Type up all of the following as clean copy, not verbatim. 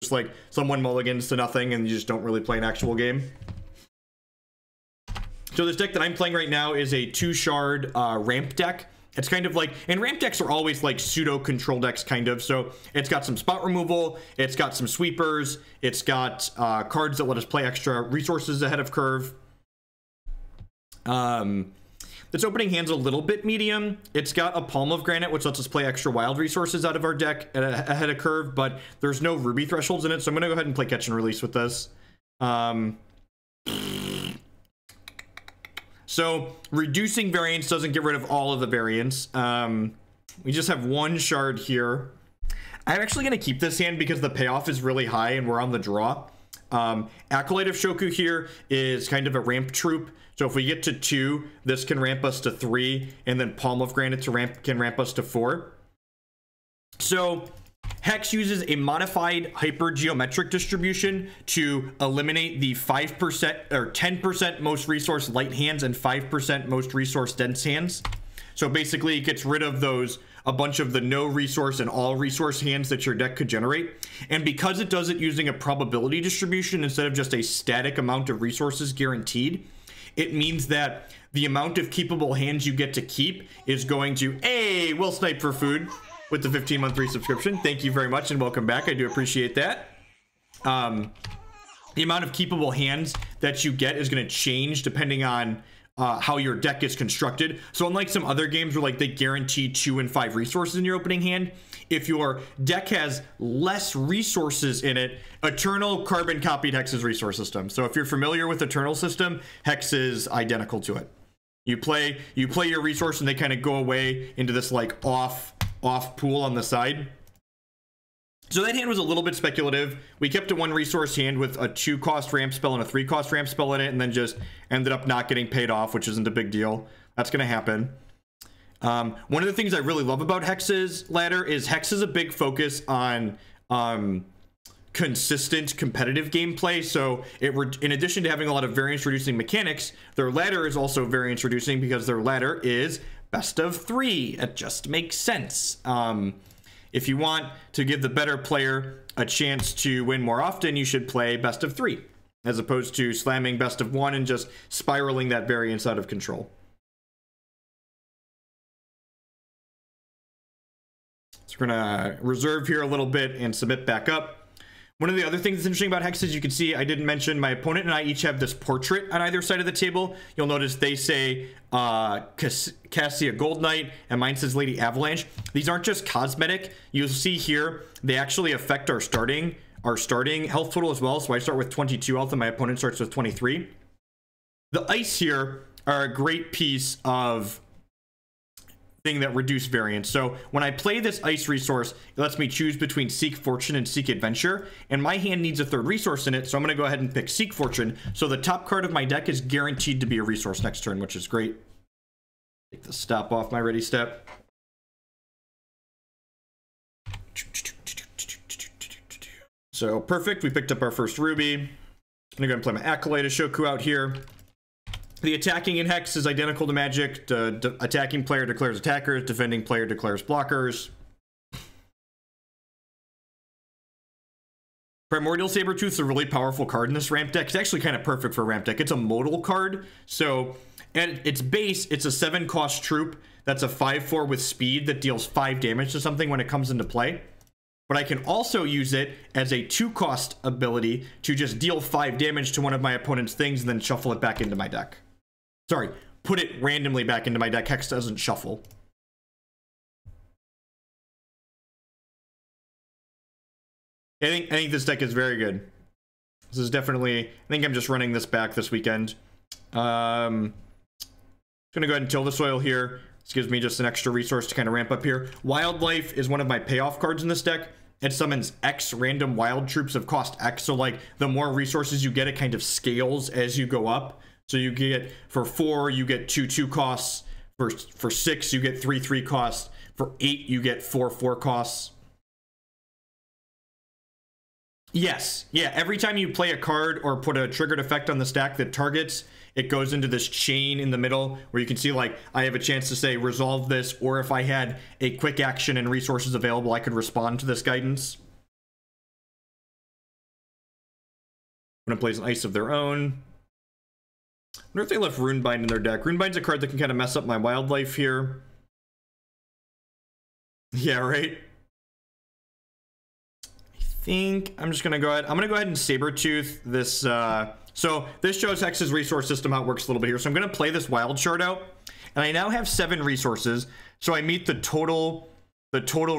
it's like someone mulligans to nothing and you just don't really play an actual game. So this deck that I'm playing right now is a 2-shard ramp deck. It's kind of like, and ramp decks are always like pseudo control decks kind of. So it's got some spot removal, it's got some sweepers, it's got cards that let us play extra resources ahead of curve. This opening hand's a little bit medium. It's got a Palm of Granite, which lets us play extra wild resources out of our deck ahead of curve, but there's no ruby thresholds in it, so I'm gonna go ahead and play catch and release with this. So reducing variance doesn't get rid of all of the variance. We just have one shard here. I'm actually gonna keep this hand because the payoff is really high and we're on the draw. Acolyte of Shoku here is kind of a ramp troop. So if we get to 2, this can ramp us to 3, and then Palm of Granite can ramp us to 4. So Hex uses a modified hypergeometric distribution to eliminate the 5% or 10% most resource light hands and 5% most resource dense hands. So basically it gets rid of those, a bunch of the no resource and all resource hands that your deck could generate. And because it does it using a probability distribution instead of just a static amount of resources guaranteed, it means that the amount of keepable hands you get to keep is going to, hey, we'll snipe for food with the 15-month resubscription. Thank you very much and welcome back. I do appreciate that. The amount of keepable hands that you get is going to change depending on how your deck is constructed. So unlike some other games where like they guarantee 2 and 5 resources in your opening hand, if your deck has less resources in it, Eternal carbon copied Hex's resource system. So if you're familiar with Eternal system, Hex is identical to it. You play your resource and they kind of go away into this like off pool on the side. So that hand was a little bit speculative. We kept a 1 resource hand with a 2-cost ramp spell and a 3-cost ramp spell in it, and then just ended up not getting paid off, which isn't a big deal. That's going to happen. One of the things I really love about Hex's ladder is Hex is a big focus on consistent competitive gameplay. So in addition to having a lot of variance reducing mechanics, their ladder is also variance reducing because their ladder is best of 3. It just makes sense. If you want to give the better player a chance to win more often, you should play best of 3 as opposed to slamming best of 1 and just spiraling that variance out of control. So we're gonna reserve here a little bit and submit back up. One of the other things that's interesting about Hex is you can see I didn't mention my opponent and I each have this portrait on either side of the table. You'll notice they say Cassia Gold Knight and mine says Lady Avalanche. These aren't just cosmetic. You'll see here they actually affect our starting health total as well. So I start with 22 health and my opponent starts with 23. The ice here are a great piece of thing that reduce variance. So when I play this ice resource, it lets me choose between Seek Fortune and Seek Adventure, and my hand needs a 3rd resource in it, so I'm going to go ahead and pick Seek Fortune. So the top card of my deck is guaranteed to be a resource next turn, which is great. Take the stop off my ready step. So perfect, we picked up our first ruby. I'm gonna go and play my Acolyte of Shoku out here. The attacking in Hex is identical to Magic. The attacking player declares attackers, defending player declares blockers. Primordial Sabretooth is a really powerful card in this ramp deck. It's actually kind of perfect for a ramp deck. It's a modal card. So at its base, it's a 7-cost troop that's a 5/4 with speed that deals 5 damage to something when it comes into play. But I can also use it as a 2-cost ability to just deal 5 damage to one of my opponent's things and then shuffle it back into my deck. Sorry, put it randomly back into my deck. Hex doesn't shuffle. I think this deck is very good. This is definitely, I think I'm just running this back this weekend. Gonna go ahead and till the soil here. This gives me just an extra resource to kind of ramp up here. Wildlife is one of my payoff cards in this deck. It summons X random wild troops of cost X. So like the more resources you get, it kind of scales as you go up. So you get, for 4, you get 2 costs. For 6, you get 3 costs. For 8, you get 4 costs. Yes, yeah, every time you play a card or put a triggered effect on the stack that targets, it goes into this chain in the middle where you can see like I have a chance to say resolve this, or if I had a quick action and resources available, I could respond to this guidance. Opponent plays an ice of their own. I wonder if they left Runebind in their deck. Runebind's a card that can kind of mess up my wildlife here. Yeah, right? I think I'm just gonna go ahead. I'm gonna go ahead and Sabretooth this. So this shows Hex's resource system, how it works a little bit here. So I'm gonna play this wild shard out, and I now have 7 resources. So I meet the total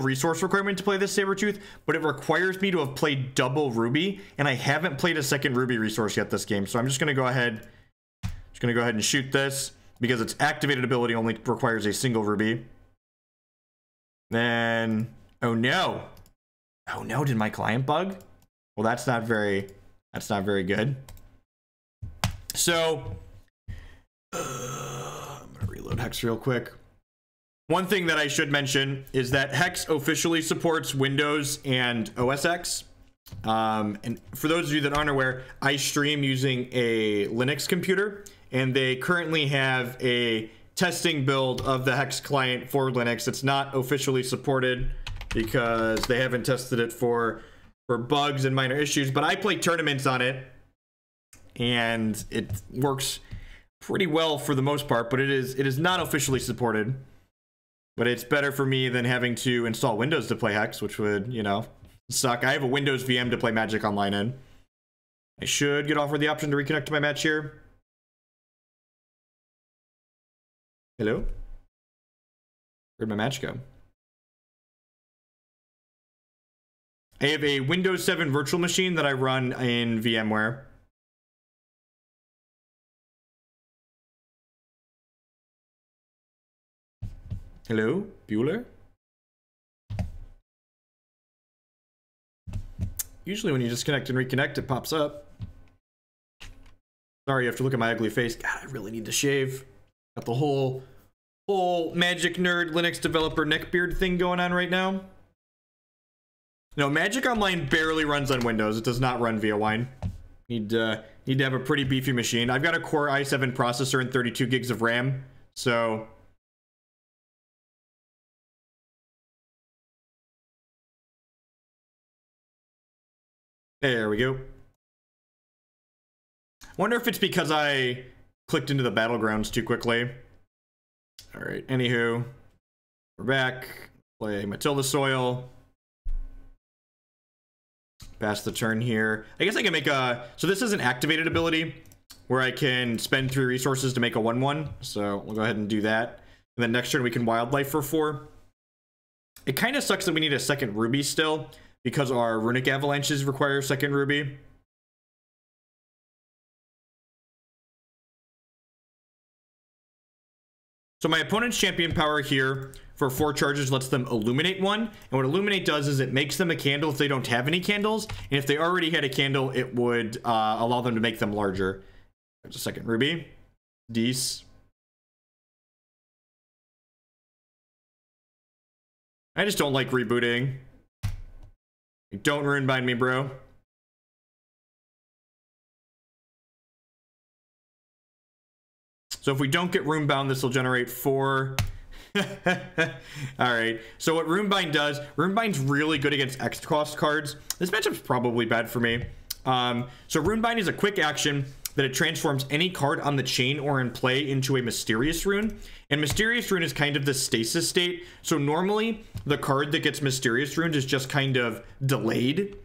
resource requirement to play this Sabretooth, but it requires me to have played double Ruby, and I haven't played a second Ruby resource yet this game. So I'm just gonna go ahead. And shoot this because its activated ability only requires a single Ruby. Then, oh no, did my client bug? Well, that's not very good. So, I'm gonna reload Hex real quick. One thing that I should mention is that Hex officially supports Windows and OS X. And for those of you that aren't aware, I stream using a Linux computer, and they currently have a testing build of the Hex client for Linux. It's not officially supported because they haven't tested it for bugs and minor issues, but I play tournaments on it, and it works pretty well for the most part, but it is not officially supported. But it's better for me than having to install Windows to play Hex, which would, you know, suck. I have a Windows VM to play Magic Online in. I should get offered the option to reconnect to my match here. Hello? Where'd my match go? I have a Windows 7 virtual machine that I run in VMware. Hello, Bueller? Usually when you disconnect and reconnect, it pops up. Sorry, you have to look at my ugly face. God, I really need to shave. Got the whole Magic nerd Linux developer neckbeard thing going on right now. No, Magic Online barely runs on Windows. It does not run via Wine. Need to have a pretty beefy machine. I've got a Core i7 processor and 32 gigs of RAM, so there we go. Wonder if it's because I clicked into the battlegrounds too quickly. All right, anywho, we're back. Play Matilda Soil. Pass the turn here. I guess I can make a... So this is an activated ability where I can spend 3 resources to make a 1/1. So we'll go ahead and do that. And then next turn we can wildlife for 4. It kind of sucks that we need a second Ruby still, because our Runic Avalanches require a second Ruby. So my opponent's champion power here for 4 charges lets them illuminate 1. And what illuminate does is it makes them a candle if they don't have any candles. And if they already had a candle, it would allow them to make them larger. There's a second Ruby. Dece. I just don't like rebooting. Don't Runebind me, bro. So if we don't get Runebound, this will generate 4. Alright, so what Runebind does, Runebind's really good against X cost cards. This matchup's probably bad for me. So Runebind is a quick action that it transforms any card on the chain or in play into a Mysterious Rune. And Mysterious Rune is kind of the stasis state. So normally, the card that gets Mysterious Rune is just kind of delayed.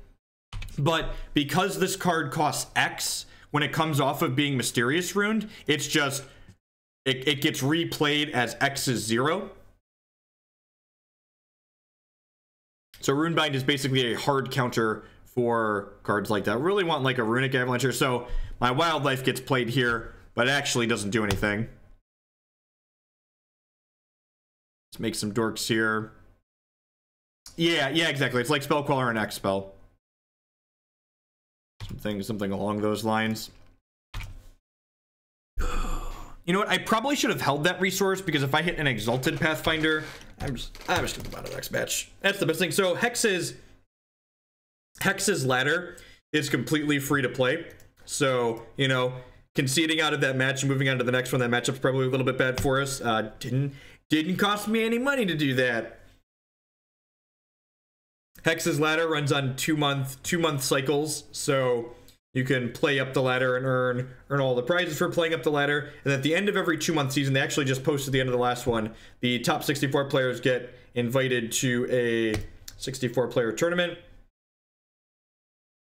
But because this card costs X, when it comes off of being Mysterious Runed, it's just... It gets replayed as X is 0. So Runebind is basically a hard counter for cards like that. Really want like a Runic Avalanche here. So my wildlife gets played here, but it actually doesn't do anything. Let's make some dorks here. Yeah, exactly. It's like Spellqueller and X spell. Something along those lines. You know what? I probably should have held that resource, because if I hit an Exalted Pathfinder, I'm just gonna come out of next match. That's the best thing. So Hex's ladder is completely free to play. So, you know, conceding out of that match and moving on to the next one, that matchup's probably a little bit bad for us. Didn't cost me any money to do that. Hex's ladder runs on two month cycles, so You can play up the ladder and earn all the prizes for playing up the ladder. And at the end of every 2-month season, they actually just posted the end of the last one. The top 64 players get invited to a 64-player tournament.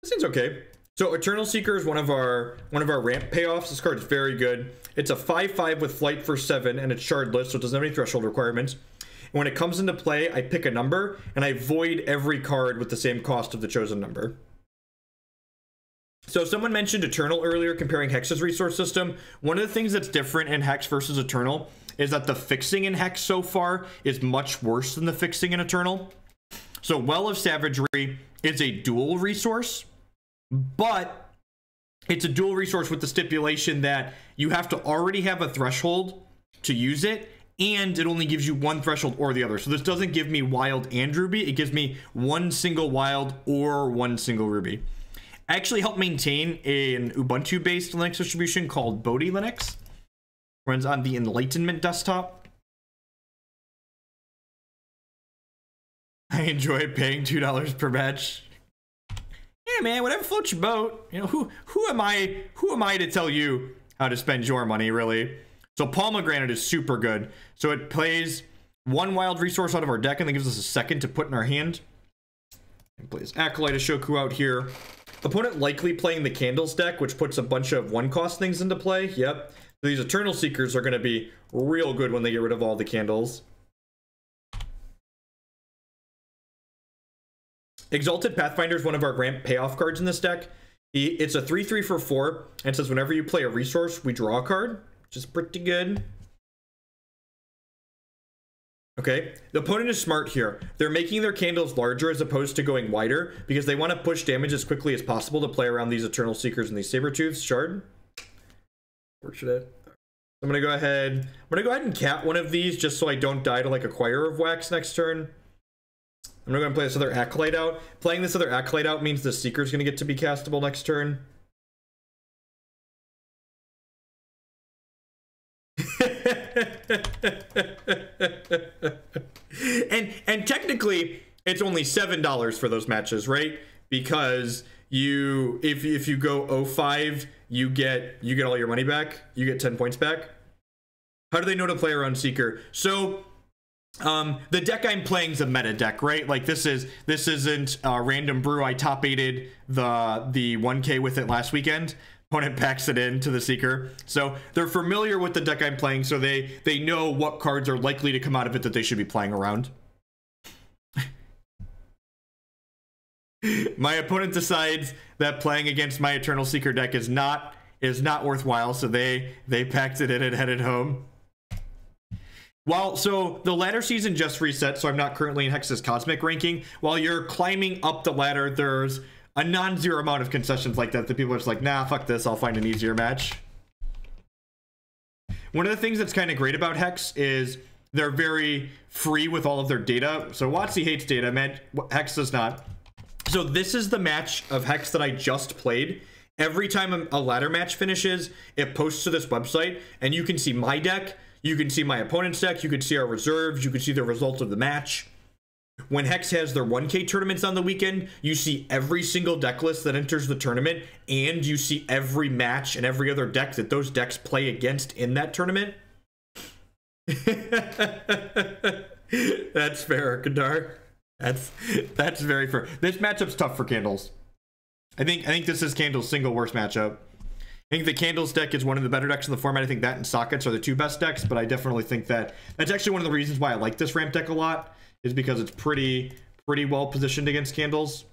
This seems okay. So Eternal Seeker is one of our ramp payoffs. This card is very good. It's a 5/5 with flight for 7, and it's shardless, so it doesn't have any threshold requirements. And when it comes into play, I pick a number, and I void every card with the same cost of the chosen number. So someone mentioned Eternal earlier, comparing Hex's resource system. One of the things that's different in Hex versus Eternal is that the fixing in Hex so far is much worse than the fixing in Eternal. So Well of Savagery is a dual resource, but it's a dual resource with the stipulation that you have to already have a threshold to use it, and it only gives you one threshold or the other. So this doesn't give me wild and ruby. It gives me one single wild or one single ruby. I actually help maintain an Ubuntu-based Linux distribution called Bodhi Linux. Runs on the Enlightenment desktop. I enjoy paying $2 per match. Yeah, man, whatever floats your boat. You know, who am I to tell you how to spend your money, really? So Palm of Granite is super good. So it plays one wild resource out of our deck and then gives us a second to put in our hand. It plays Acolyte of Shoku out here. Opponent likely playing the Candles deck, which puts a bunch of one-cost things into play. Yep. So these Eternal Seekers are going to be real good when they get rid of all the candles. Exalted Pathfinder is one of our ramp payoff cards in this deck. It's a 3/3 for 4, and it says whenever you play a resource, we draw a card, which is pretty good. Okay, the opponent is smart here. They're making their candles larger as opposed to going wider because they want to push damage as quickly as possible to play around these Eternal Seekers and these Sabretooths. Shard. Where should it? I'm gonna go ahead and cat one of these just so I don't die to like Acquirer of Wax next turn. I'm gonna go and play this other Acolyte out. Playing this other Acolyte out means the Seeker's gonna get to be castable next turn. and technically it's only $7 for those matches, right? Because if you go 0-5, you get all your money back. You get 10 points back. How do they know to play around Seeker? So the deck I'm playing is a meta deck, right? Like this isn't a random brew. I top 8'd the 1K with it last weekend. Opponent packs it into the Seeker. So they're familiar with the deck I'm playing, so they know what cards are likely to come out of it that they should be playing around. My opponent decides that playing against my Eternal Seeker deck is not worthwhile, so they packed it in and headed home. Well, so the ladder season just reset, so I'm not currently in Hex's Cosmic ranking. While you're climbing up the ladder, there's a non-zero amount of concessions like that people are just like, nah, fuck this, I'll find an easier match. One of the things that's kind of great about Hex is they're very free with all of their data. So WotC hates data, man. Hex does not. So this is the match of Hex that I just played. Every time a ladder match finishes, it posts to this website, and you can see my deck, you can see my opponent's deck, you can see our reserves, you can see the result of the match. When Hex has their 1K tournaments on the weekend, you see every single deck list that enters the tournament, and you see every match and every other deck that those decks play against in that tournament. That's fair, Kadar. That's very fair. This matchup's tough for Candles. I think this is Candles' single worst matchup. I think the Candles deck is one of the better decks in the format. I think that and Sockets are the two best decks, but I definitely think that's actually one of the reasons why I like this ramp deck a lot, is because it's pretty well positioned against Candles.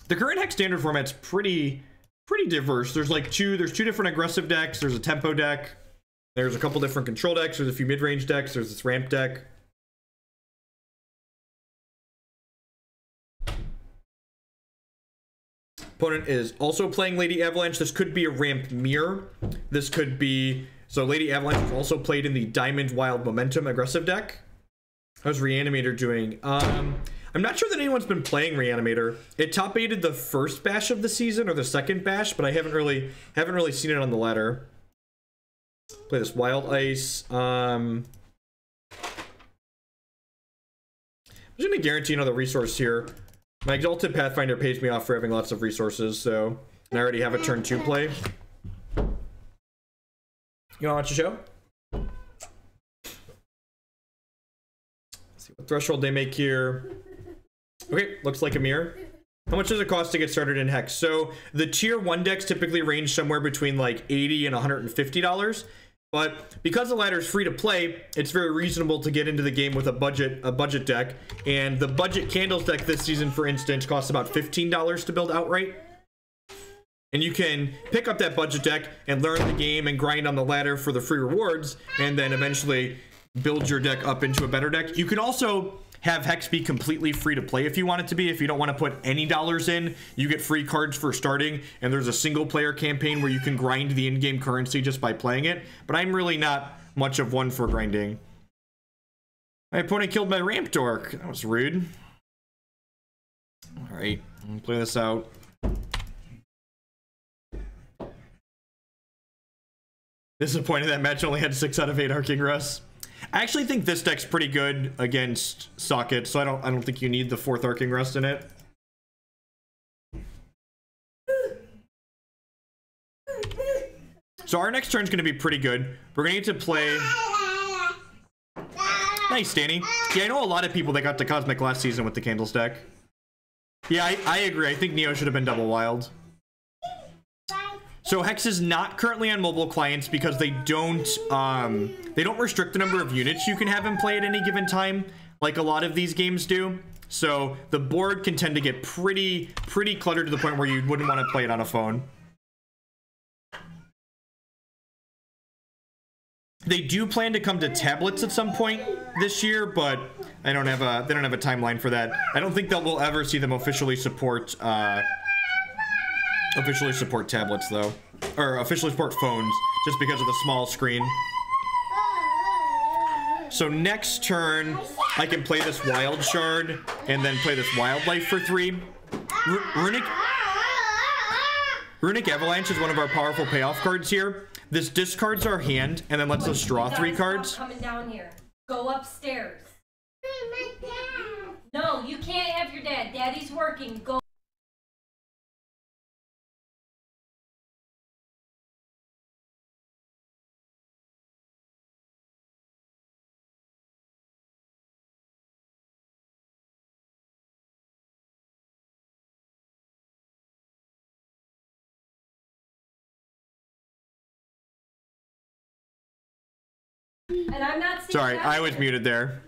The current Hex standard format's pretty diverse. There's two different aggressive decks. There's a tempo deck. There's a couple different control decks. There's a few mid-range decks. There's this ramp deck. Opponent is also playing Lady Avalanche. This could be a ramp mirror. This could be... So Lady Avalanche is also played in the Diamond Wild Momentum aggressive deck. How's Reanimator doing? I'm not sure that anyone's been playing Reanimator. It top 8'd the first bash of the season, or the second bash, but I haven't really seen it on the ladder. Play this Wild Ice. I'm just gonna guarantee another resource here. My Exalted Pathfinder pays me off for having lots of resources, so... And I already have a turn 2 play. You wanna watch a show? Let's see what threshold they make here. Okay, looks like a mirror. How much does it cost to get started in Hex? So the tier 1 decks typically range somewhere between like $80 and $150. But because the ladder is free to play, it's very reasonable to get into the game with a budget deck. And the budget candles deck this season, for instance, costs about $15 to build outright. And you can pick up that budget deck and learn the game and grind on the ladder for the free rewards, and then eventually build your deck up into a better deck. You can also have Hex be completely free to play if you want it to be. If you don't want to put any dollars in, you get free cards for starting, and there's a single player campaign where you can grind the in-game currency just by playing it. But I'm really not much of one for grinding. My opponent killed my ramp dork. That was rude. All right, let me play this out. Disappointed that match only had 6 out of 8 Arcing Rusts. I actually think this deck's pretty good against Socket, so I don't think you need the 4th Arcing Rust in it. So our next turn's gonna be pretty good. We're gonna get to play. Nice, Danny. Yeah, I know a lot of people that got to Cosmic last season with the Candles deck. Yeah, I agree. I think Neo should have been double wild. So Hex is not currently on mobile clients because they don't restrict the number of units you can have in play at any given time, like a lot of these games do. So the board can tend to get pretty cluttered to the point where you wouldn't want to play it on a phone. They do plan to come to tablets at some point this year, but they don't have a timeline for that. I don't think that we'll ever see them officially support tablets though, or officially support phones, just because of the small screen. So next turn I can play this wild shard and then play this wildlife for 3. Runic Avalanche is one of our powerful payoff cards here. This discards our hand and then lets us draw 3 cards. Coming down here. Go upstairs. No, you can't have your dad. Daddy's working. Go. And I'm not sorry, I was muted there.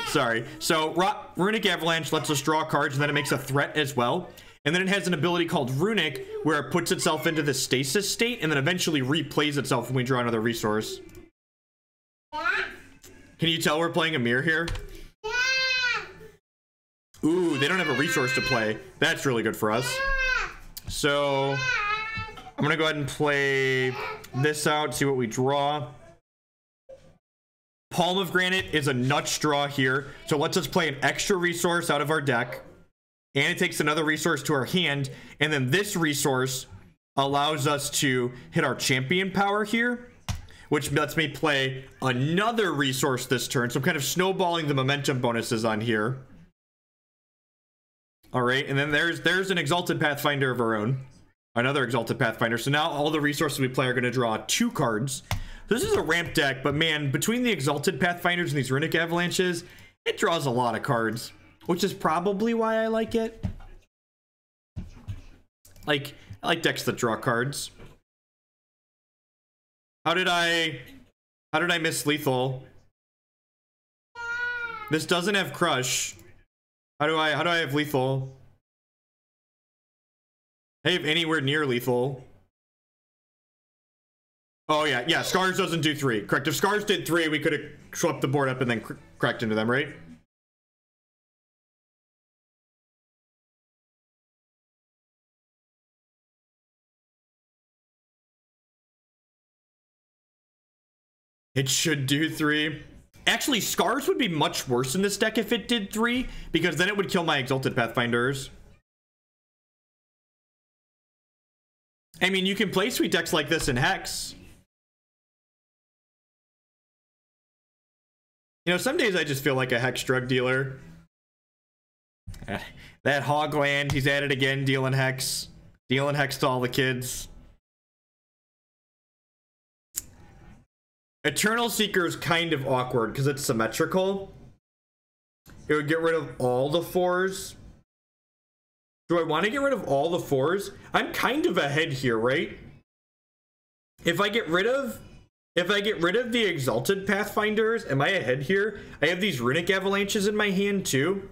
Sorry. So Runic Avalanche lets us draw cards, and then it makes a threat as well. And then it has an ability called Runic, where it puts itself into the stasis state, and then eventually replays itself when we draw another resource. Can you tell we're playing a mirror here? Ooh, they don't have a resource to play. That's really good for us. So I'm gonna go ahead and play this out, see what we draw. Palm of Granite is a nuts draw here, so it lets us play an extra resource out of our deck, and it takes another resource to our hand, and then this resource allows us to hit our champion power here, which lets me play another resource this turn. So I'm kind of snowballing the momentum bonuses on here. All right, and then there's an Exalted Pathfinder of our own. Another Exalted Pathfinder. So now all the resources we play are going to draw 2 cards. This is a ramp deck, but man, between the Exalted Pathfinders and these Runic Avalanches, it draws a lot of cards, which is probably why I like it. I like decks that draw cards. How did I miss lethal? This doesn't have crush. How do I have lethal? I have anywhere near lethal. Oh yeah, Scars doesn't do 3. Correct. If Scars did 3, we could have swept the board up and then cracked into them, right? It should do 3. Actually, Scars would be much worse in this deck if it did 3, because then it would kill my Exalted Pathfinders. I mean, you can play sweet decks like this in Hex. You know, some days I just feel like a hex drug dealer. That Hogland, he's at it again, dealing hex to all the kids. Eternal Seeker is kind of awkward because it's symmetrical. It would get rid of all the 4s. Do I want to get rid of all the 4s? I'm kind of ahead here, right? If I get rid of the Exalted Pathfinders, am I ahead here? I have these Runic Avalanches in my hand too.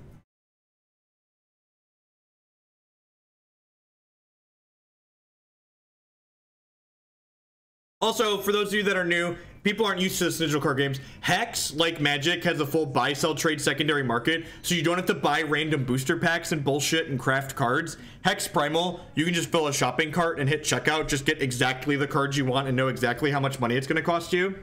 Also, for those of you that are new, people aren't used to this digital card games. Hex, like Magic, has a full buy, sell, trade secondary market, so you don't have to buy random booster packs and bullshit and craft cards. Hex Primal, you can just fill a shopping cart and hit checkout, just get exactly the cards you want and know exactly how much money it's going to cost you.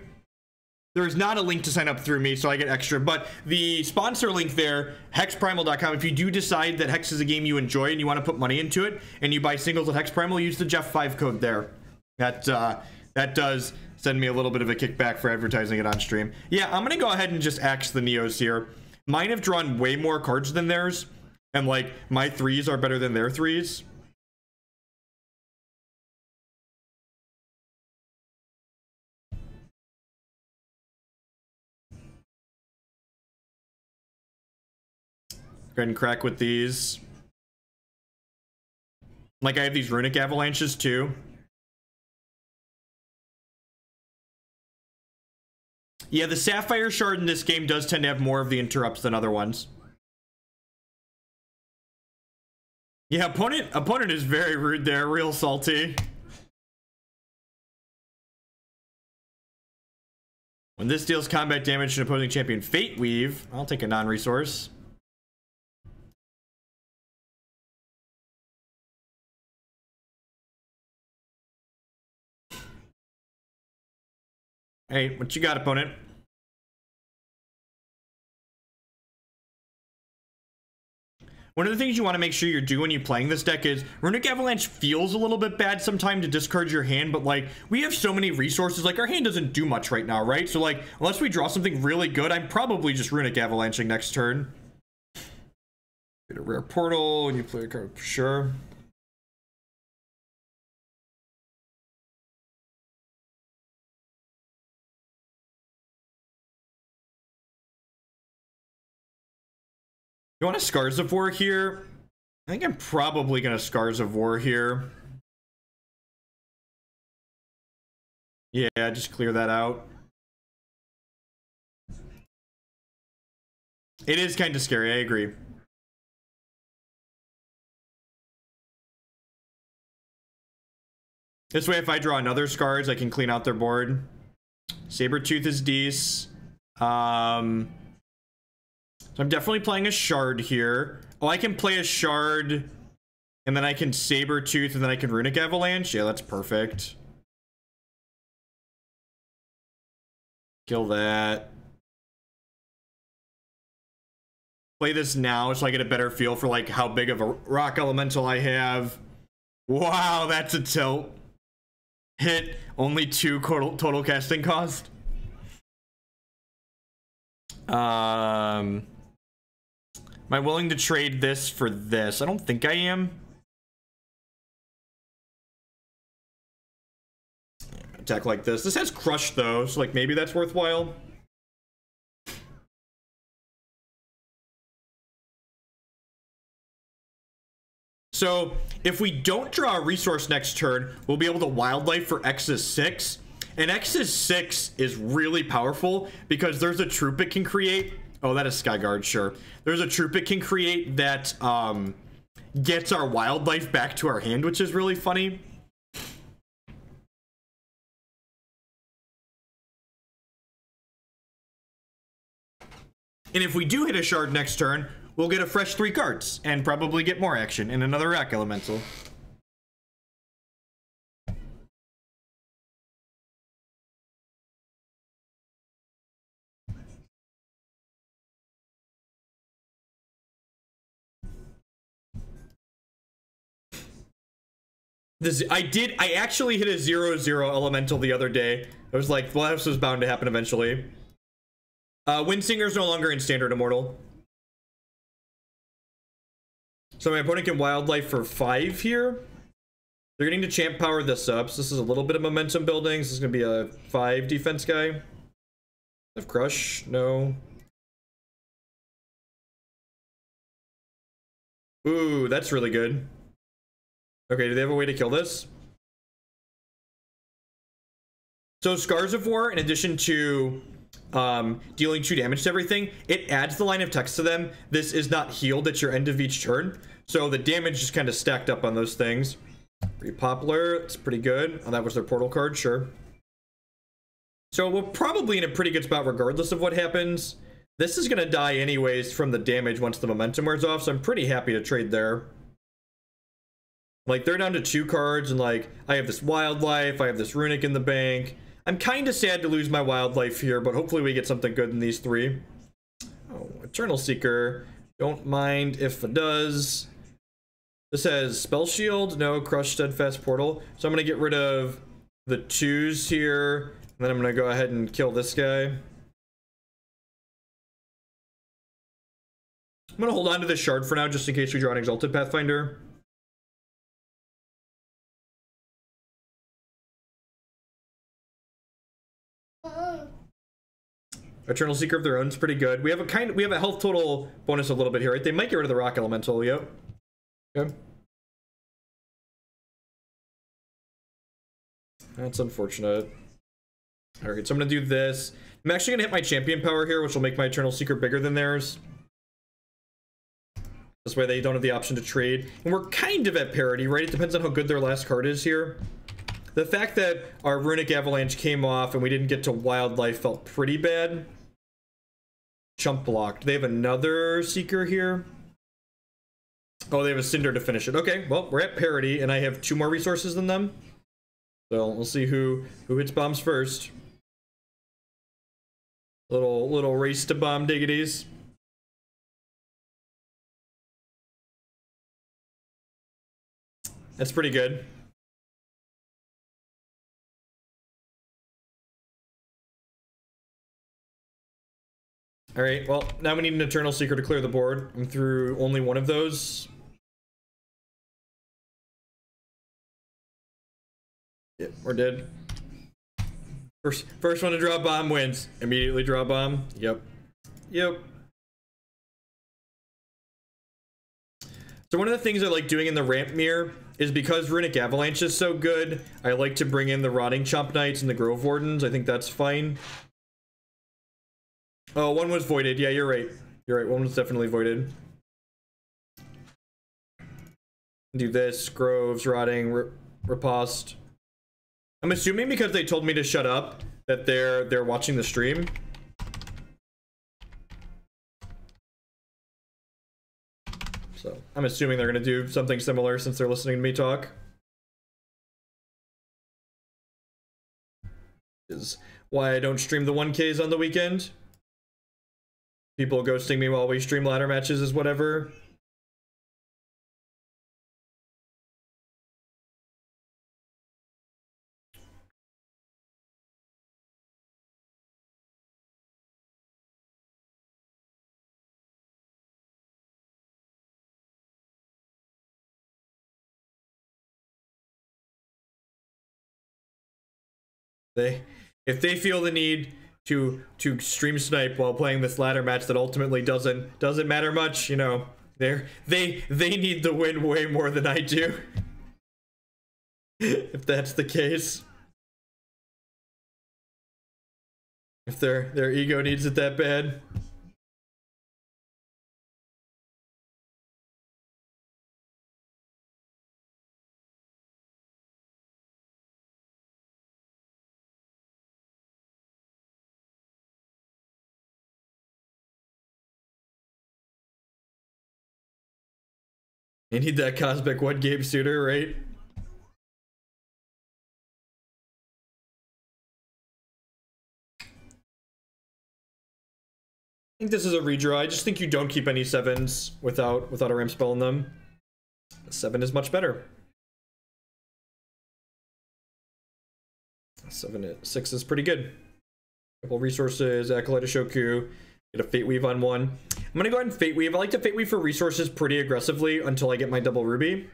There's not a link to sign up through me, so I get extra, but the sponsor link there, hexprimal.com, if you do decide that Hex is a game you enjoy and you want to put money into it, and you buy singles at Hex Primal, use the Jeff5 code there. That does send me a little bit of a kickback for advertising it on stream. Yeah, I'm gonna go ahead and just axe the Neos here. Mine have drawn way more cards than theirs, and like my 3s are better than their 3s. Go ahead and crack with these. Like I have these Runic Avalanches too. Yeah, the Sapphire Shard in this game does tend to have more of the interrupts than other ones. Yeah, opponent is very rude there, real salty. When this deals combat damage to an opposing champion, Fate Weave. I'll take a non-resource. Hey, what you got, opponent? One of the things you want to make sure you're doing when you're playing this deck is Runic Avalanche feels a little bit bad sometimes to discard your hand, but like we have so many resources, like our hand doesn't do much right now, right? So like unless we draw something really good, I'm probably just Runic Avalanching next turn. Get a rare portal and you play a card for sure. You want a Scars of War here? I think I'm probably gonna Scars of War here. Yeah, just clear that out. It is kind of scary, I agree. This way, if I draw another Scars, I can clean out their board. Sabretooth is decent. So I'm definitely playing a Shard here. Oh, I can play a Shard, and then I can Sabretooth, and then I can Runic Avalanche. Yeah, that's perfect. Kill that. Play this now so I get a better feel for like how big of a rock elemental I have. Wow, that's a tilt. Hit only 2 total casting cost. Am I willing to trade this for this? I don't think I am. Attack like this. This has Crush though, so like maybe that's worthwhile. So if we don't draw a resource next turn, we'll be able to Wildlife for X's 6. And X's 6 is really powerful because there's a troop it can create. Oh, that is Skyguard, sure. There's a troop it can create that gets our Wildlife back to our hand, which is really funny. And if we do hit a Shard next turn, we'll get a fresh 3 cards and probably get more action and another Rock Elemental. I actually hit a 0/0 elemental the other day. I was like, well, this was bound to happen eventually. Windsinger's no longer in Standard Immortal. So my opponent can Wildlife for 5 here. They're getting to champ power this up, so this is a little bit of momentum building. This is going to be a 5 defense guy. Have Crush? No. Ooh, that's really good. Okay, do they have a way to kill this? So Scars of War, in addition to dealing 2 damage to everything, it adds the line of text to them. This is not healed at your end of each turn. So the damage is kind of stacked up on those things. Repoplar, it's pretty good. Oh, that was their portal card, sure. So we're probably in a pretty good spot regardless of what happens. This is going to die anyways from the damage once the momentum wears off, so I'm pretty happy to trade there. Like, they're down to 2 cards, and like, I have this Wildlife, I have this Runic in the bank. I'm kind of sad to lose my Wildlife here, but hopefully we get something good in these 3. Oh, Eternal Seeker. Don't mind if it does. This has Spell Shield, no, Crush, Steadfast, Portal. So I'm going to get rid of the 2s here, and then I'm going to go ahead and kill this guy. I'm going to hold on to this shard for now, just in case we draw an Exalted Pathfinder. Eternal Seeker of their own is pretty good. We have a health total bonus a little bit here, right? They might get rid of the Rock Elemental, yep. Okay. That's unfortunate. Alright, so I'm gonna do this. I'm actually gonna hit my champion power here, which will make my Eternal Seeker bigger than theirs. This way they don't have the option to trade. And we're kind of at parity, right? It depends on how good their last card is here. The fact that our Runic Avalanche came off and we didn't get to Wildlife felt pretty bad. Chump blocked. They have another Seeker here. Oh, they have a Cinder to finish it. Okay, well, we're at parity, and I have 2 more resources than them. So we'll see who hits bombs first. Little race to bomb diggities. That's pretty good. Alright, well, now we need an Eternal Seeker to clear the board. I'm through only one of those. Yep, we're dead. First one to draw bomb wins. Immediately draw bomb. Yep. Yep. So one of the things I like doing in the ramp mirror is because Runic Avalanche is so good, I like to bring in the Rotting Chompknights and the Grove Wardens. I think that's fine. Oh, one was voided. Yeah, you're right. You're right. One was definitely voided. Do this. Groves, Rotting, Riposte. I'm assuming because they told me to shut up that they're watching the stream. So I'm assuming they're gonna do something similar since they're listening to me talk. Is why I don't stream the 1Ks on the weekend. People ghosting me while we stream ladder matches is whatever. If they feel the need to stream snipe while playing this ladder match that ultimately doesn't matter much, you know, they need the win way more than I do. If that's the case. If their ego needs it that bad. You need that cosmic one game suitor, right? I think this is a redraw. I just think you don't keep any 7s without a ramp spell in them. 7 is much better. 6 is pretty good. Couple resources, Acolyte of Shoku. Get a Fate Weave on one. I'm gonna go ahead and Fate Weave. I like to Fate Weave for resources pretty aggressively until I get my double ruby.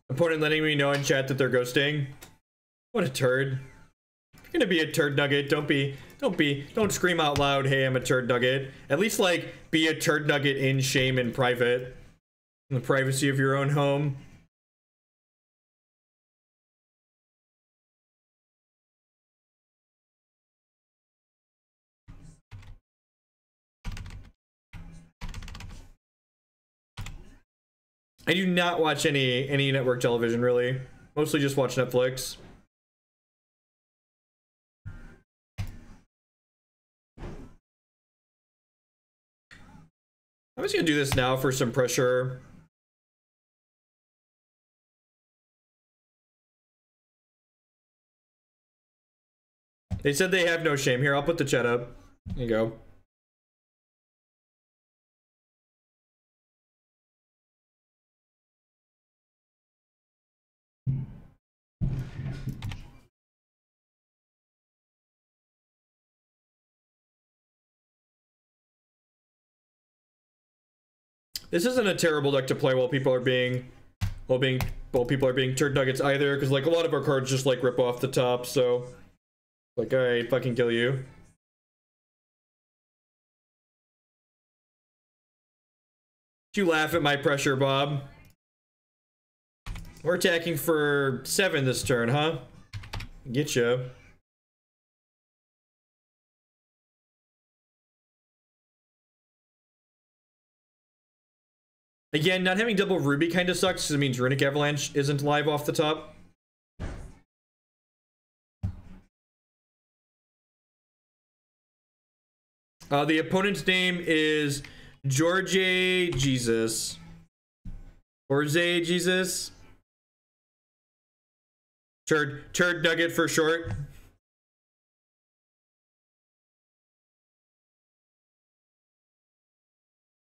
Opponent letting me know in chat that they're ghosting. What a turd. If you're gonna be a turd nugget, don't scream out loud, hey, I'm a turd nugget. At least, like, be a turd nugget in shame in private. In the privacy of your own home. I do not watch any network television, really. Mostly just watch Netflix. I'm just gonna do this now for some pressure. They said they have no shame. Here, I'll put the chat up. There you go. This isn't a terrible deck to play while people are being turd nuggets either, because like a lot of our cards just like rip off the top, so like, alright, fucking kill you. You laugh at my pressure, Bob. We're attacking for 7 this turn, huh? Getcha. Again, not having double ruby kind of sucks because it means Runic Avalanche isn't live off the top. The opponent's name is Jorge Jesus. Jorge Jesus. Turd Nugget for short.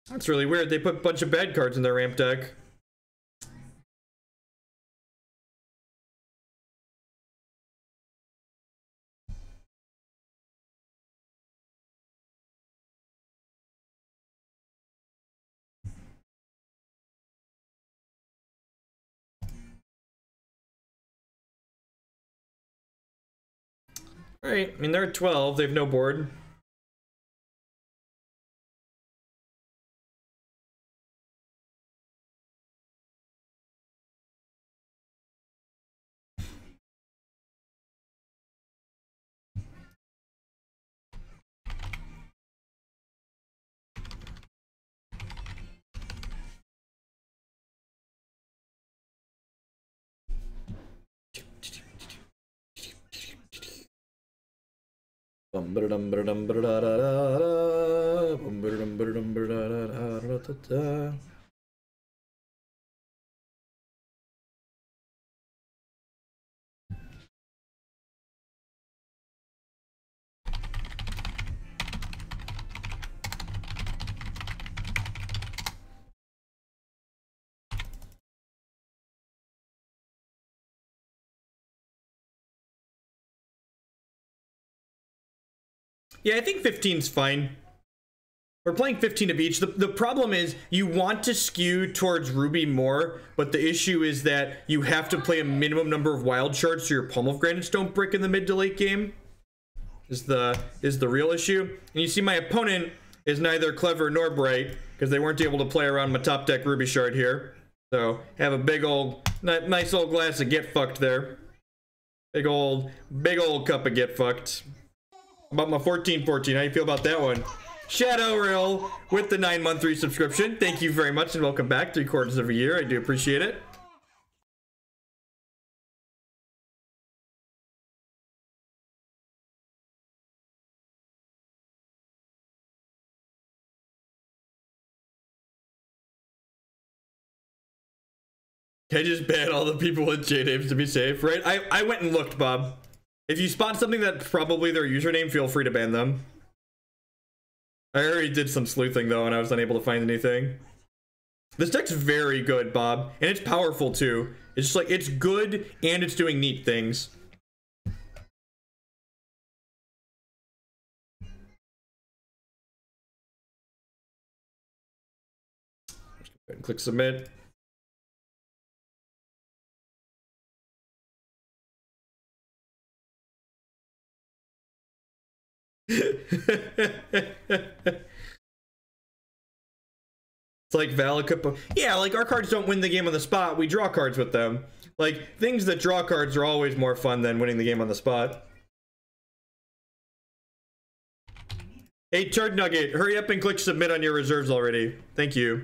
That's really weird. They put a bunch of bad cards in their ramp deck. Alright, I mean, they're at 12. They have no board. Yeah, I think 15's fine. We're playing 15 of each. The problem is you want to skew towards Ruby more, but the issue is that you have to play a minimum number of wild shards so your Palm of Granites don't brick in the mid to late game. Is the real issue. And you see my opponent is neither clever nor bright because they weren't able to play around my top deck Ruby shard here. So have a big old, nice old glass of get fucked there. Big old cup of get fucked. About my 14-14, how you feel about that one? Shadow Real with the 9-month resubscription. Thank you very much and welcome back. 3/4 of a year. I do appreciate it. Can I just ban all the people with J names to be safe, right? I went and looked, Bob. If you spot something that's probably their username, feel free to ban them. I already did some sleuthing though, and I was unable to find anything. This deck's very good, Bob, and it's powerful too. It's just like, it's good and it's doing neat things. Just go ahead and click submit. It's like Valakut. Yeah, like our cards don't win the game on the spot. We draw cards with them. Like things that draw cards are always more fun than winning the game on the spot. Hey, Turd Nugget, hurry up and click submit on your reserves already. Thank you.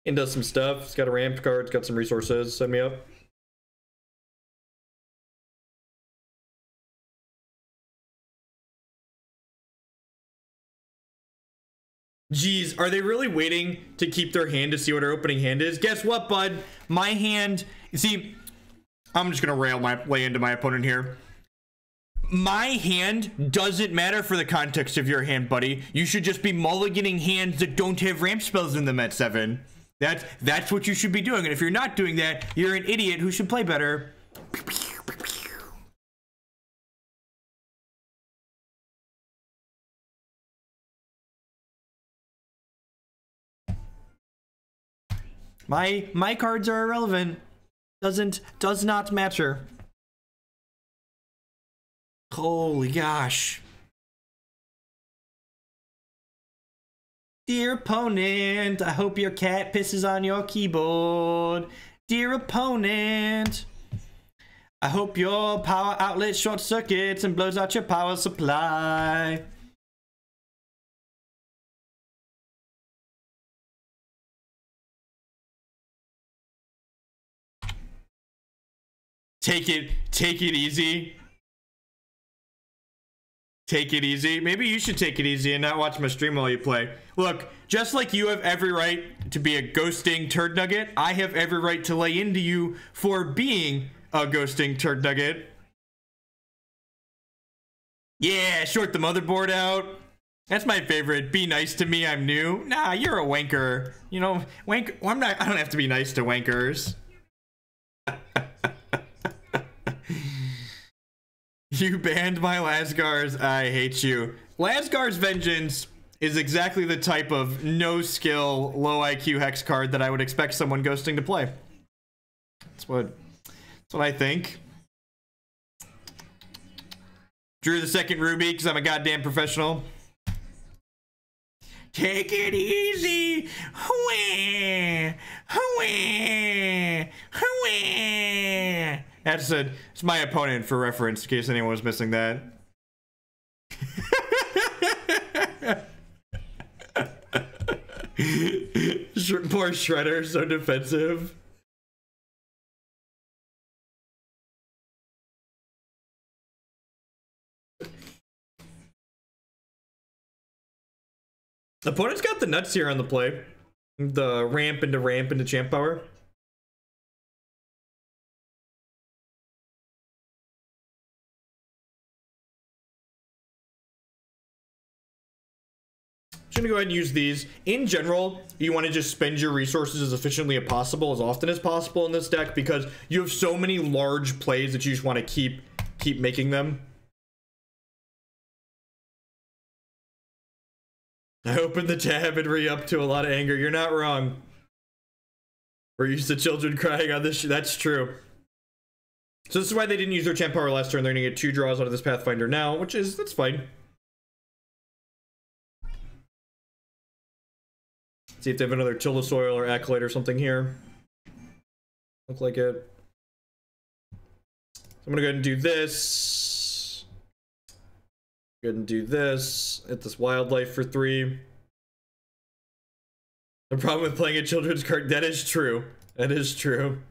And does some stuff. It's got a ramped card, it's got some resources. Send me up. Jeez, are they really waiting to keep their hand to see what our opening hand is? Guess what, bud? My hand, see, I'm just gonna rail my way into my opponent here. My hand doesn't matter for the context of your hand, buddy. You should just be mulliganing hands that don't have ramp spells in them at 7. That's what you should be doing. And if you're not doing that, you're an idiot who should play better. My cards are irrelevant. Does not matter. Holy gosh. Dear opponent, I hope your cat pisses on your keyboard. Dear opponent, I hope your power outlet short circuits and blows out your power supply. Take it easy. Take it easy. Maybe you should take it easy and not watch my stream while you play. Look, just like you have every right to be a ghosting turd nugget, I have every right to lay into you for being a ghosting turd nugget. Yeah, short the motherboard out. That's my favorite. Be nice to me, I'm new. Nah, you're a wanker. You know, I don't have to be nice to wankers. You banned my Lasgar's. I hate you. Lasgar's Vengeance is exactly the type of no skill, low IQ hex card that I would expect someone ghosting to play. That's what I think. Drew the second Ruby because I'm a goddamn professional. Take it easy. It's my opponent for reference, in case anyone was missing that. Poor Shredder, so defensive. Opponent's got the nuts here on the play. The ramp into champ power. I'm gonna go ahead and use these. In general, you want to just spend your resources as efficiently as possible, as often as possible in this deck, because you have so many large plays that you just want to keep making them. I opened the tab and re-up to a lot of anger. You're not wrong. We're used to children crying on this. That's true. So this is why they didn't use their champ power last turn. They're gonna get 2 draws out of this Pathfinder now, that's fine. See if they have another Tilda Soil or Acolyte or something here. Look like it. I'm gonna go ahead and do this. Go ahead and do this. Hit this wildlife for 3. The problem with playing a children's card, that is true. That is true.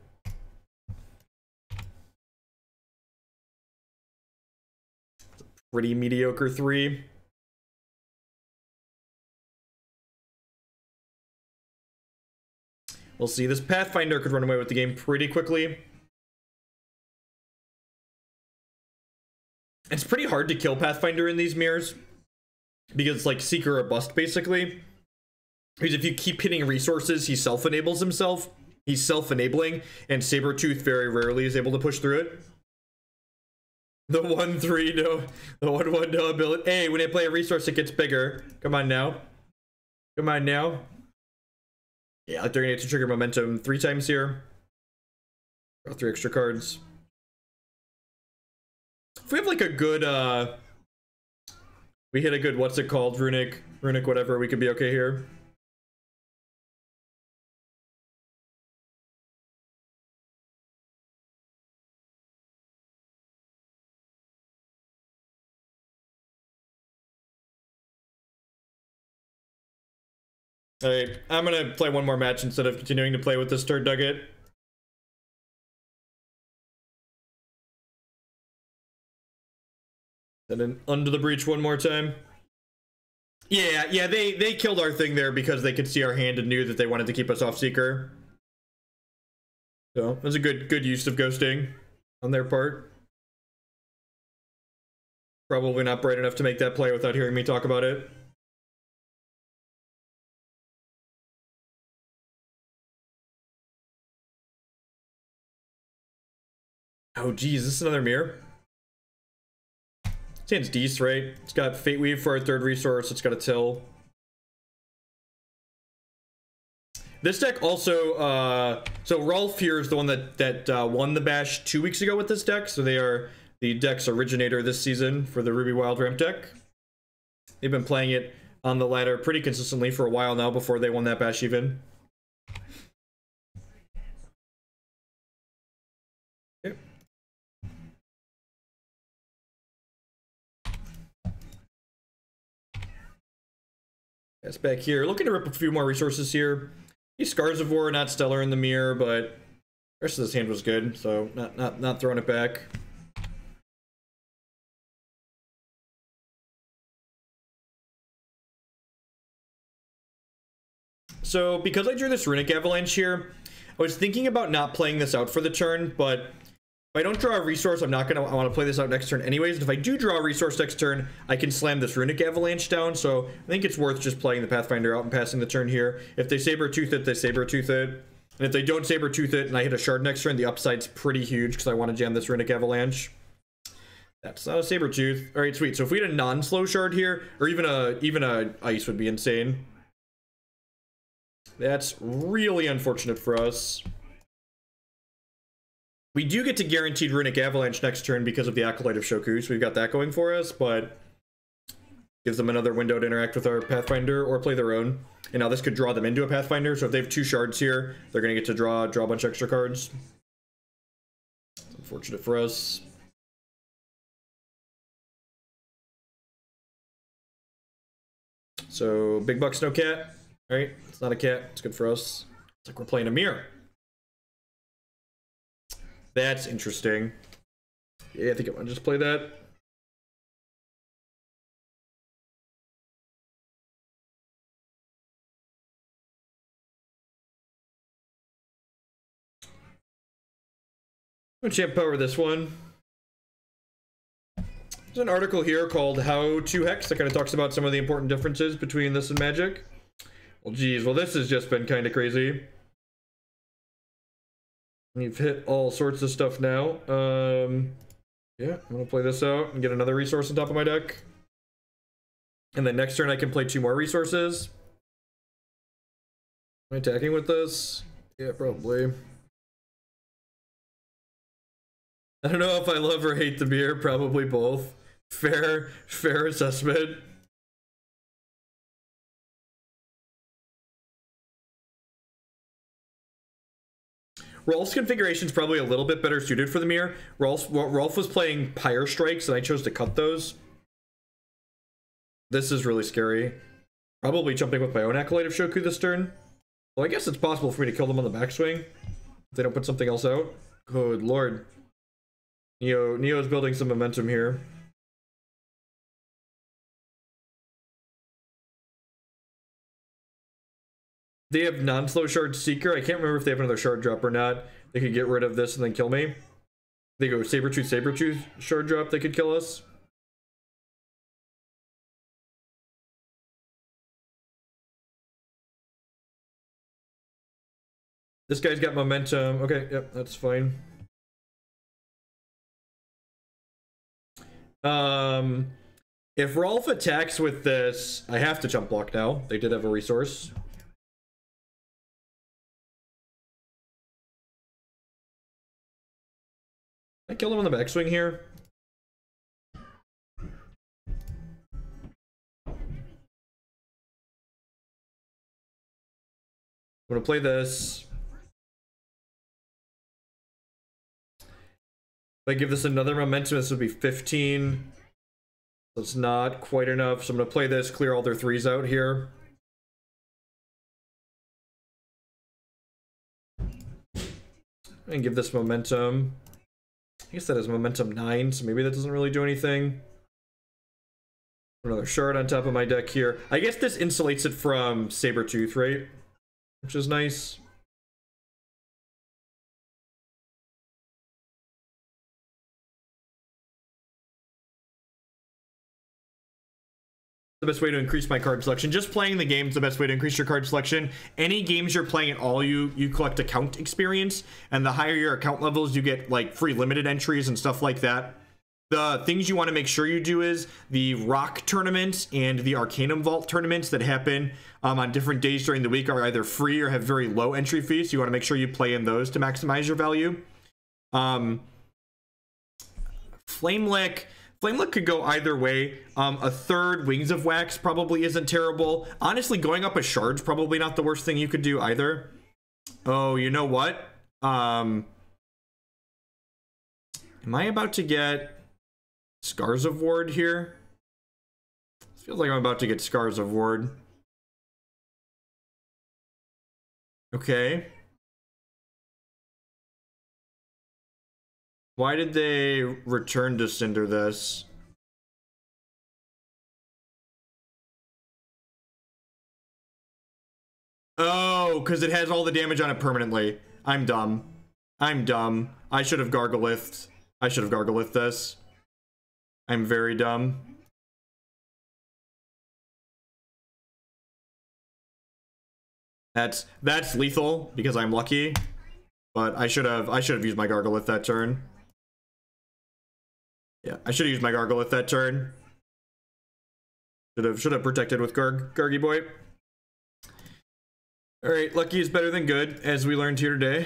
Pretty mediocre 3. We'll see. This Pathfinder could run away with the game pretty quickly. It's pretty hard to kill Pathfinder in these mirrors, because it's like Seeker or Bust, basically. Because if you keep hitting resources, he self-enables himself. He's self-enabling, and Sabretooth very rarely is able to push through it. The 1/3 no, the 1/1 no ability. Hey, when I play a resource, it gets bigger. Come on now. Come on now. Yeah, they're gonna get to trigger momentum 3 times here. Draw 3 extra cards. If we have like a good, we hit a good, what's it called? Runic whatever, we could be okay here. Alright, I'm gonna play one more match instead of continuing to play with this turd nugget. And then under the breach one more time. Yeah, they killed our thing there because they could see our hand and knew that they wanted to keep us off Seeker. So, it was a good use of ghosting on their part. Probably not bright enough to make that play without hearing me talk about it. Oh geez, this is another mirror. This hand's decent, right? It's got Fate Weave for our 3rd resource. It's got a Till. This deck also, so Rolf here is the one that won the bash 2 weeks ago with this deck. So they are the deck's originator this season for the Ruby Wild Ramp deck. They've been playing it on the ladder pretty consistently for a while now before they won that bash even. Okay. That's back here. Looking to rip a few more resources here. These Scars of War, not stellar in the mirror, but the rest of this hand was good, so not throwing it back. So because I drew this Runic Avalanche here, I was thinking about not playing this out for the turn, but if I don't draw a resource, I want to play this out next turn anyways. And if I do draw a resource next turn, I can slam this Runic Avalanche down. So I think it's worth just playing the Pathfinder out and passing the turn here. If they Sabretooth it, they Sabretooth it. And if they don't Sabretooth it and I hit a Shard next turn, the upside's pretty huge because I want to jam this Runic Avalanche. That's not a Sabretooth. All right, sweet. So if we had a non-slow Shard here, or even a Ice would be insane. That's really unfortunate for us. We do get to guaranteed Runic Avalanche next turn because of the Acolyte of Shoku, so we've got that going for us, but gives them another window to interact with our Pathfinder or play their own. And now this could draw them into a Pathfinder, so if they have 2 shards here, they're going to get to draw a bunch of extra cards. It's unfortunate for us. So, big bucks, no cat. Alright, it's not a cat, it's good for us. It's like we're playing a mirror. That's interesting. Yeah, I think I want to just play that. I'm gonna champ power this one. There's an article here called How to Hex that kind of talks about some of the important differences between this and Magic. Well, geez, well, this has just been kind of crazy. We've hit all sorts of stuff now. Yeah, I'm gonna play this out and get another resource on top of my deck. And then next turn I can play 2 more resources. Am I attacking with this? Yeah, probably. I don't know if I love or hate the beer, probably both. Fair assessment. Rolf's configuration is probably a little bit better suited for the mirror. Rolf was playing Pyre Strikes, and I chose to cut those. This is really scary. Probably jumping with my own Acolyte of Shoku this turn. Well, I guess it's possible for me to kill them on the backswing if they don't put something else out. Good lord. Neo's building some momentum here. They have non-slow shard seeker. I can't remember if they have another shard drop or not. They could get rid of this and then kill me. They go Sabretooth shard drop, they could kill us. This guy's got momentum. Okay, yep, that's fine. If Rolf attacks with this, I have to jump block now. They did have a resource. I kill him on the backswing here. I'm gonna play this. If I give this another momentum, this would be 15. That's not quite enough, so I'm gonna play this, clear all their threes out here. And give this momentum. I guess that is momentum 9, so maybe that doesn't really do anything. Another shard on top of my deck here. I guess this insulates it from Sabretooth, right? Which is nice. The best way to increase my card selection. Just playing the game is the best way to increase your card selection. Any games you're playing at all, you collect account experience, and the higher your account levels, you get like free limited entries and stuff like that. The things you want to make sure you do is the Rock tournaments and the Arcanum Vault tournaments that happen on different days during the week are either free or have very low entry fees. So you want to make sure you play in those to maximize your value. Flamelick could go either way. A third Wings of Wax probably isn't terrible. Honestly, going up a shard's probably not the worst thing you could do either. Oh, you know what? Am I about to get Scars of Ward here? It feels like I'm about to get Scars of Ward. Okay. Why did they return to Cinder this? Oh, because it has all the damage on it permanently. I'm dumb. I'm dumb. I should have Gargalith. I should have Gargalith this. I'm very dumb. That's lethal because I'm lucky. But I should have used my Gargalith that turn. Yeah, I should have used my Gargalith that turn. Should have protected with Gargy Boy. Alright, lucky is better than good, as we learned here today.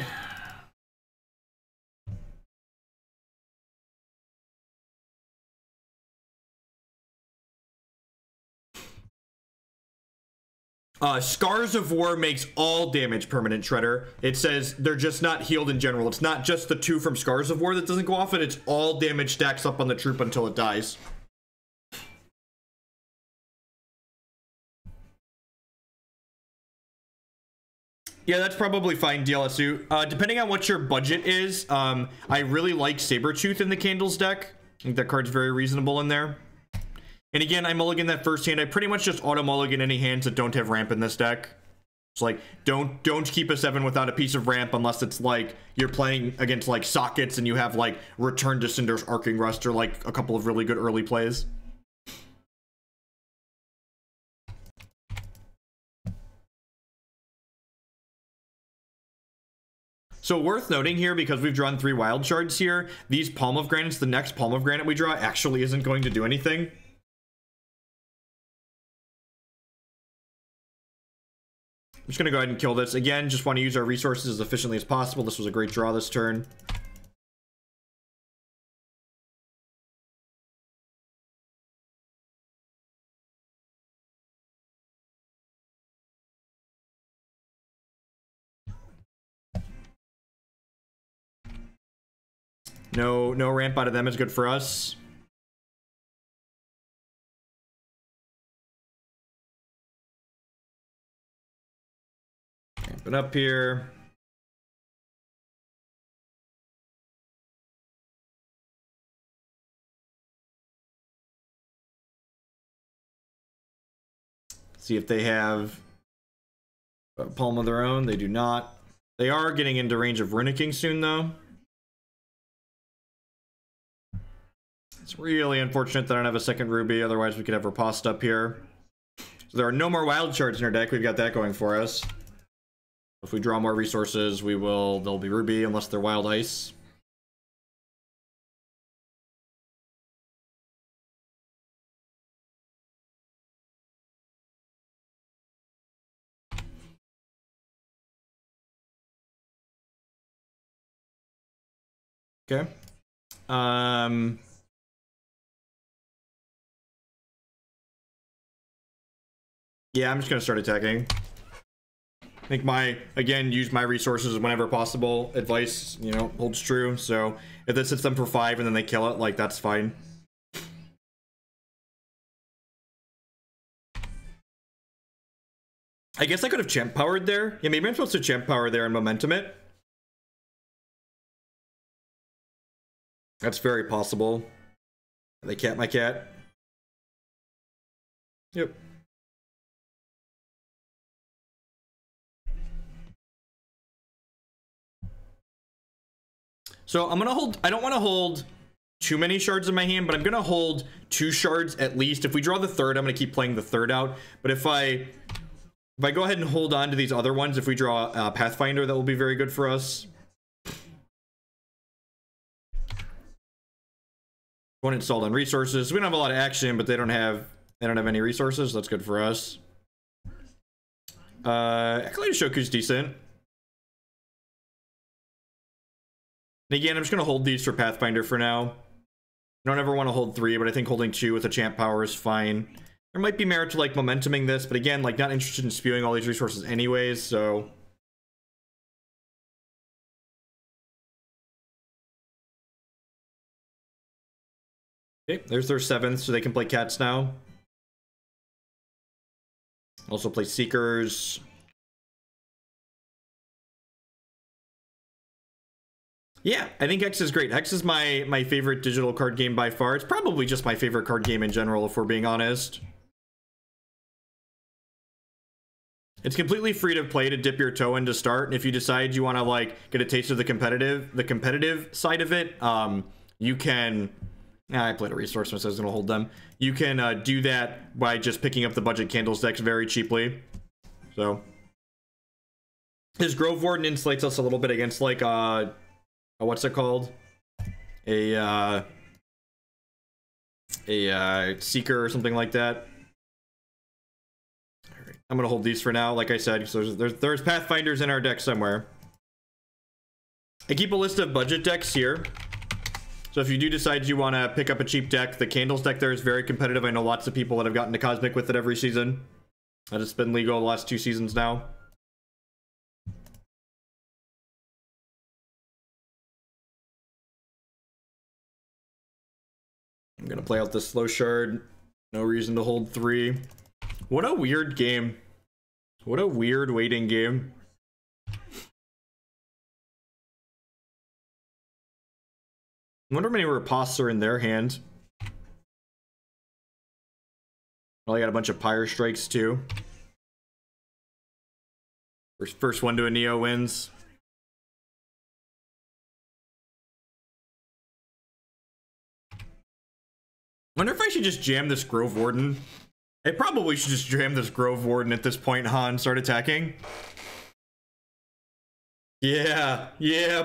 Scars of War makes all damage permanent, Shredder. It says they're just not healed in general. It's not just the 2 from Scars of War that doesn't go off it. It's all damage stacks up on the troop until it dies. Yeah, that's probably fine, DLSU. Depending on what your budget is, I really like Sabretooth in the Candles deck. I think that card's very reasonable in there. And again, I mulligan that first hand. I pretty much just auto mulligan any hands that don't have ramp in this deck. It's like, don't keep a 7 without a piece of ramp unless it's like you're playing against like sockets and you have like Return to Cinder's Arcing Rust or like a couple of really good early plays. So worth noting here, because we've drawn 3 wild shards here, these Palm of Granites, the next Palm of Granite we draw actually isn't going to do anything. I'm just going to go ahead and kill this. Again, just want to use our resources as efficiently as possible. This was a great draw this turn. No ramp out of them is good for us. Open up here. See if they have a Palm of their own. They do not. They are getting into range of Runicking soon, though. It's really unfortunate that I don't have a second Ruby, otherwise we could have Riposte up here. So there are no more wild shards in our deck. We've got that going for us. If we draw more resources, they'll be Ruby unless they're wild ice. Okay. Yeah, I'm just gonna start attacking. I think again, use my resources whenever possible. Advice, you know, holds true. So if this hits them for 5 and then they kill it, like, that's fine. I guess I could have champ powered there. Yeah, maybe I'm supposed to champ power there and momentum it. That's very possible. They cat my cat. Yep. So I'm gonna hold, I don't want to hold too many shards in my hand, but I'm gonna hold 2 shards at least. If we draw the third, I'm gonna keep playing the third out. But if I go ahead and hold on to these other ones, if we draw Pathfinder, that will be very good for us. One installed on resources. We don't have a lot of action, but they don't have any resources. That's good for us. Acolyte of Shoku's decent. And again, I'm just gonna hold these for Pathfinder for now. I don't ever want to hold 3, but I think holding 2 with a champ power is fine. There might be merit to like momentuming this, but again, like, not interested in spewing all these resources anyways, so. Okay, there's their 7th, so they can play cats now. Also play Seekers. Yeah, I think Hex is great. Hex is my favorite digital card game by far. It's probably just my favorite card game in general, if we're being honest. It's completely free to play to dip your toe in to start, and if you decide you want to like get a taste of the competitive side of it, you can. I played a resource, so I was gonna hold them. You can do that by just picking up the budget candles decks very cheaply. So his Grove Warden insulates us a little bit against like what's it called? A Seeker or something like that. All right. I'm gonna hold these for now, like I said, so there's Pathfinders in our deck somewhere. I keep a list of budget decks here. So if you do decide you want to pick up a cheap deck, the Candles deck there is very competitive. I know lots of people that have gotten to Cosmic with it every season. And it's been legal the last 2 seasons now. I'm going to play out this slow shard. No reason to hold 3. What a weird game. What a weird waiting game. I wonder how many Ripostes are in their hand. Well, I got a bunch of Pyre Strikes too. First one to a Neo wins. Wonder if I should just jam this Grove Warden. I probably should just jam this Grove Warden at this point, Han. Start attacking. Yeah,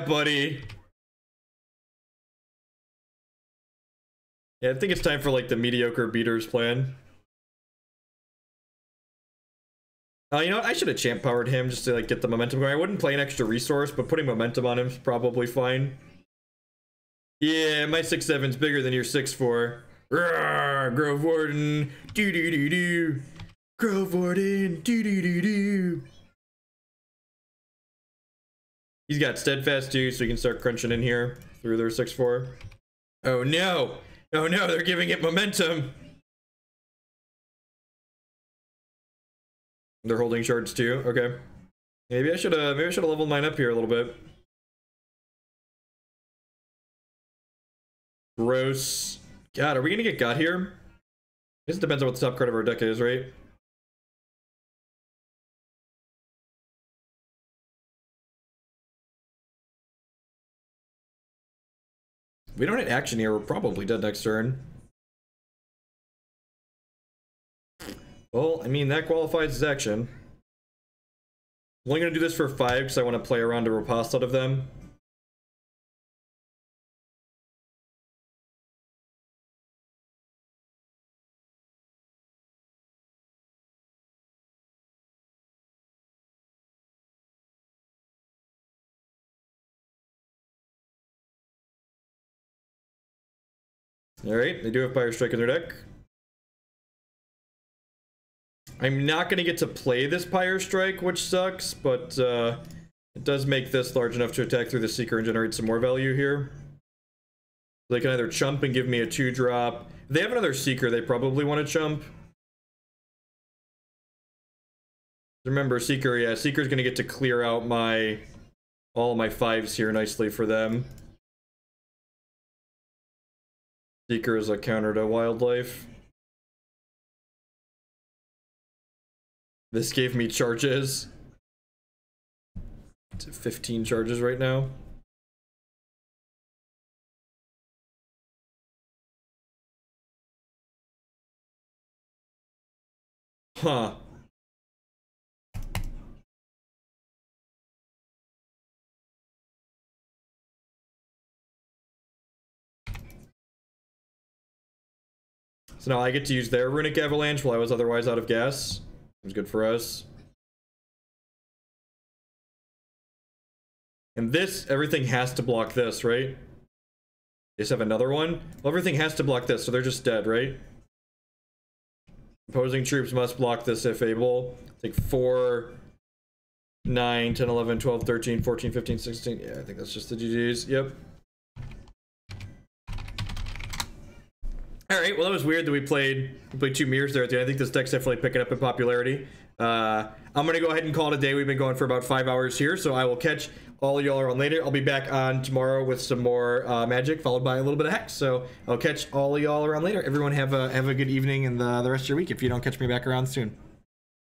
buddy. Yeah, I think it's time for like the mediocre beaters plan. You know what? I should have champ powered him just to like get the momentum going. I wouldn't play an extra resource, but putting momentum on him is probably fine. Yeah, my 6/7's bigger than your 6/4. Rawr, Grove Warden, doo doo doo doo. Grove Warden, doo doo doo doo. He's got Steadfast too, so he can start crunching in here through their 6/4. Oh no! Oh no, they're giving it momentum. They're holding shards too, okay. Maybe I should have leveled mine up here a little bit. Gross. God, are we gonna get got here? I guess it depends on what the top card of our deck is, right? If we don't hit action here, we're probably dead next turn. Well, I mean, that qualifies as action. I'm only going to do this for 5 because I want to play around a riposte out of them. Alright, they do have Fire Strike in their deck. I'm not going to get to play this Pyre Strike, which sucks, but it does make this large enough to attack through the Seeker and generate some more value here. They can either chump and give me a 2-drop. If they have another Seeker, they probably want to chump. Remember, Seeker, yeah, Seeker's going to get to clear out all of my 5s here nicely for them. Seeker is a counter to Wildlife. This gave me charges. It's 15 charges right now. Huh. So now I get to use their Runic Avalanche while I was otherwise out of gas. It was good for us. And this, everything has to block this, right? They just have another one? Well, everything has to block this, so they're just dead, right? Opposing troops must block this if able. Take 4, 9, 10, 11, 12, 13, 14, 15, 16. Yeah, I think that's just the GGs. Yep. Alright, well that was weird that we played 2 mirrors there at the end. I think this deck's definitely picking up in popularity. I'm gonna go ahead and call it a day. We've been going for about 5 hours here, so I will catch all y'all around later. I'll be back on tomorrow with some more magic, followed by a little bit of hex. So I'll catch all y'all around later. Everyone have a good evening and the rest of your week if you don't catch me back around soon.